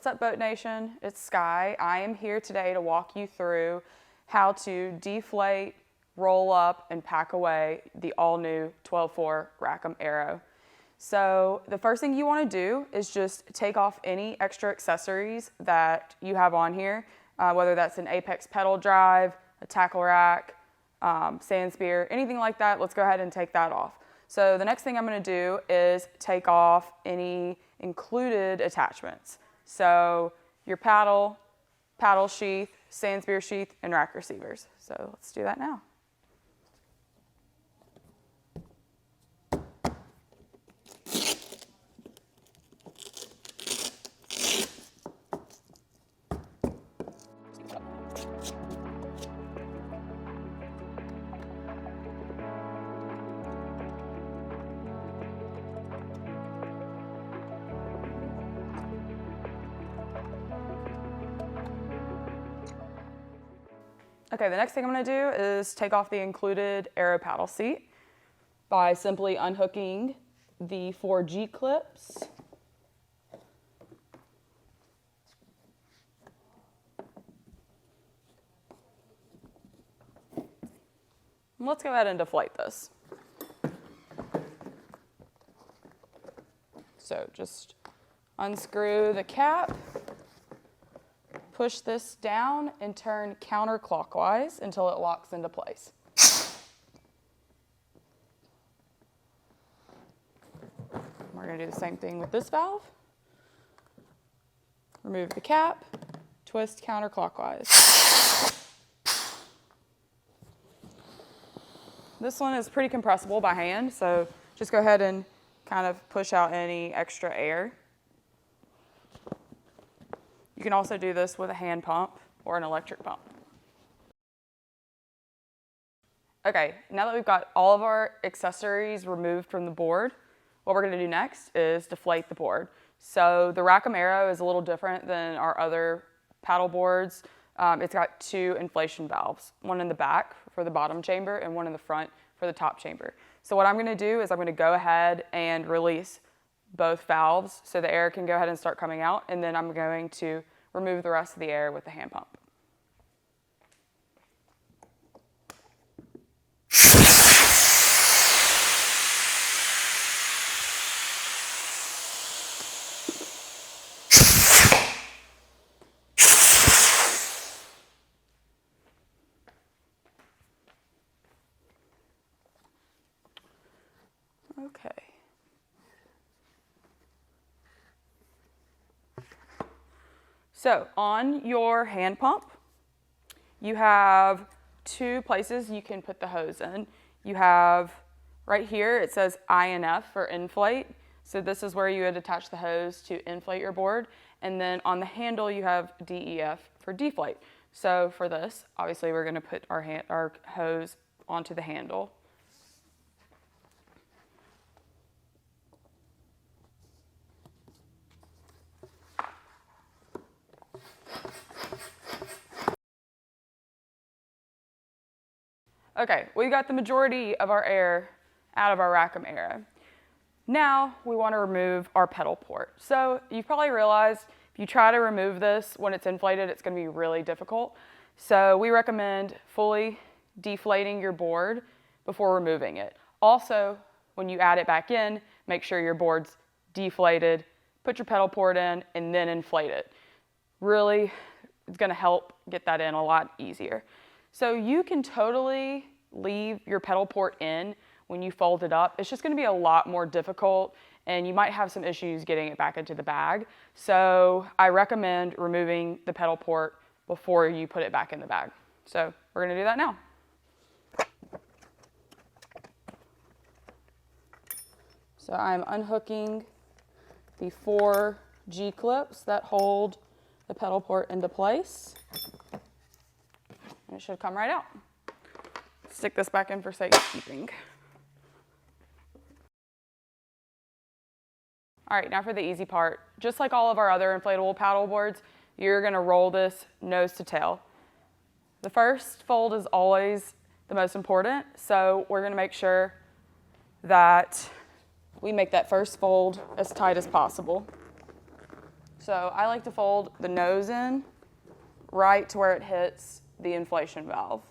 What's up, Boat Nation? It's Skye. I am here today to walk you through how to deflate, roll up, and pack away the all-new 12.4 Rackham Aero. So the first thing you want to do is just take off any extra accessories that you have on here, whether that's an Apex pedal drive, a tackle rack, sand spear, anything like that. Let's go ahead and take that off. So the next thing I'm going to do is take off any included attachments. So your paddle sheath, sand spear sheath, and rack receivers. So let's do that now. Okay, the next thing I'm going to do is take off the included Aero paddle seat by simply unhooking the 4 G clips. Let's go ahead and deflate this. So just unscrew the cap. Push this down and turn counterclockwise until it locks into place. We're going to do the same thing with this valve. Remove the cap, twist counterclockwise. This one is pretty compressible by hand, so just go ahead and kind of push out any extra air. You can also do this with a hand pump or an electric pump. Okay, now that we've got all of our accessories removed from the board, what we're going to do next is deflate the board. So the Rackham Aero is a little different than our other paddle boards. It's got 2 inflation valves, one in the back for the bottom chamber and one in the front for the top chamber. So what I'm going to do is I'm going to go ahead and release both valves so the air can go ahead and start coming out, and then I'm going to remove the rest of the air with the hand pump. Okay. So on your hand pump, you have 2 places you can put the hose in. You have right here, it says I and F for inflate. So this is where you would attach the hose to inflate your board. And then on the handle, you have DEF for deflate. So for this, obviously we're going to put our hose onto the handle. Okay, we got the majority of our air out of our Rackham Aero. Now we want to remove our pedal port. So you've probably realized if you try to remove this when it's inflated, it's going to be really difficult. So we recommend fully deflating your board before removing it. Also, when you add it back in, make sure your board's deflated, put your pedal port in, and then inflate it. Really, it's going to help get that in a lot easier. So you can totally leave your pedal port in when you fold it up. It's just going to be a lot more difficult, and you might have some issues getting it back into the bag. So I recommend removing the pedal port before you put it back in the bag. So we're going to do that now. So I'm unhooking the 4 G clips that hold the pedal port into place. It should come right out. Stick this back in for safekeeping. All right, now for the easy part. Just like all of our other inflatable paddle boards, you're going to roll this nose to tail. The first fold is always the most important, so we're going to make sure that we make that first fold as tight as possible. So I like to fold the nose in right to where it hits the inflation valve.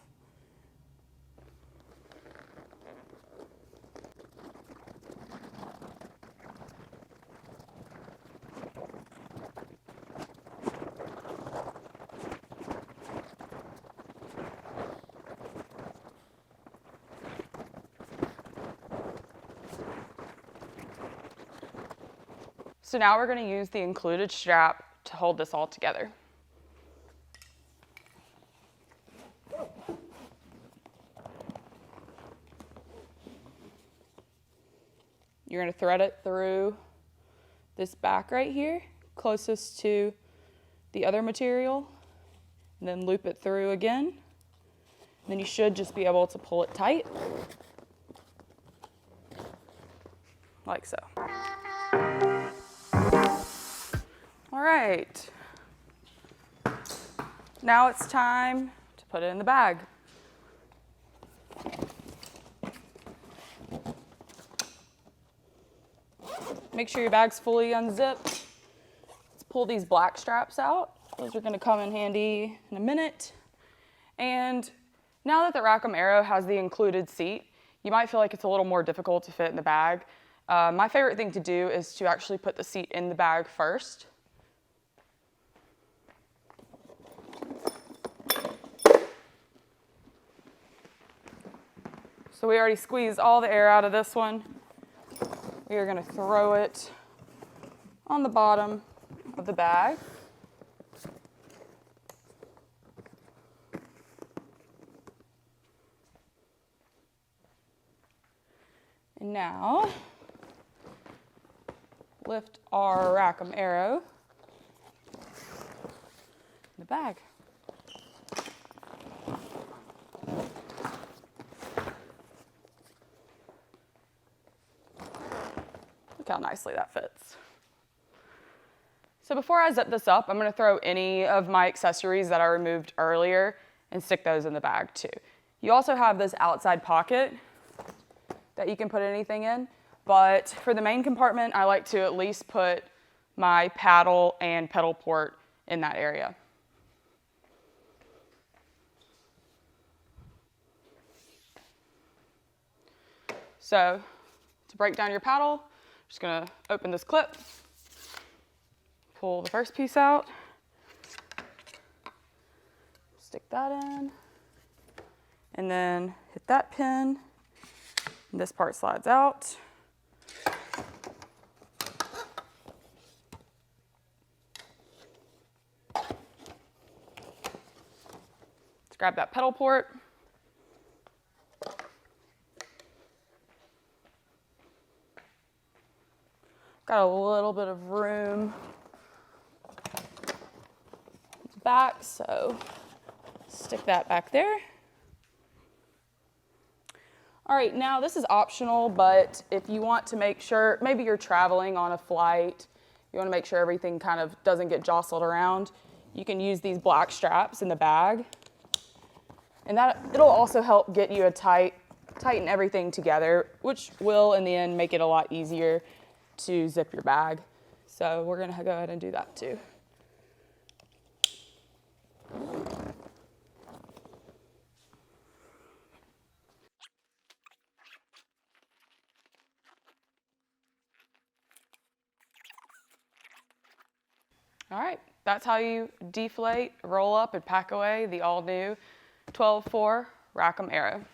So now we're going to use the included strap to hold this all together. You're going to thread it through this back right here, closest to the other material, and then loop it through again. And then you should just be able to pull it tight, like so. All right, now it's time to put it in the bag. Make sure your bag's fully unzipped. Let's pull these black straps out. Those are gonna come in handy in a minute. And now that the Rackham Aero has the included seat, you might feel like it's a little more difficult to fit in the bag. My favorite thing to do is to actually put the seat in the bag first. So we already squeezed all the air out of this one. We are going to throw it on the bottom of the bag. And now, lift our Rackham Aero in the bag. Look how nicely that fits. So before I zip this up, I'm going to throw any of my accessories that I removed earlier and stick those in the bag too. You also have this outside pocket that you can put anything in, but for the main compartment, I like to at least put my paddle and pedal port in that area. So to break down your paddle, just gonna open this clip, pull the first piece out, stick that in, and then hit that pin, and this part slides out. Let's grab that pedal port. Got a little bit of room back, so stick that back there. All right, now this is optional, but if you want to make sure, maybe you're traveling on a flight, you want to make sure everything kind of doesn't get jostled around, you can use these black straps in the bag. And it'll also help get you tighten everything together, which will in the end make it a lot easier to zip your bag. So we're gonna go ahead and do that too. All right, that's how you deflate, roll up, and pack away the all-new 12.4 Rackham Aero.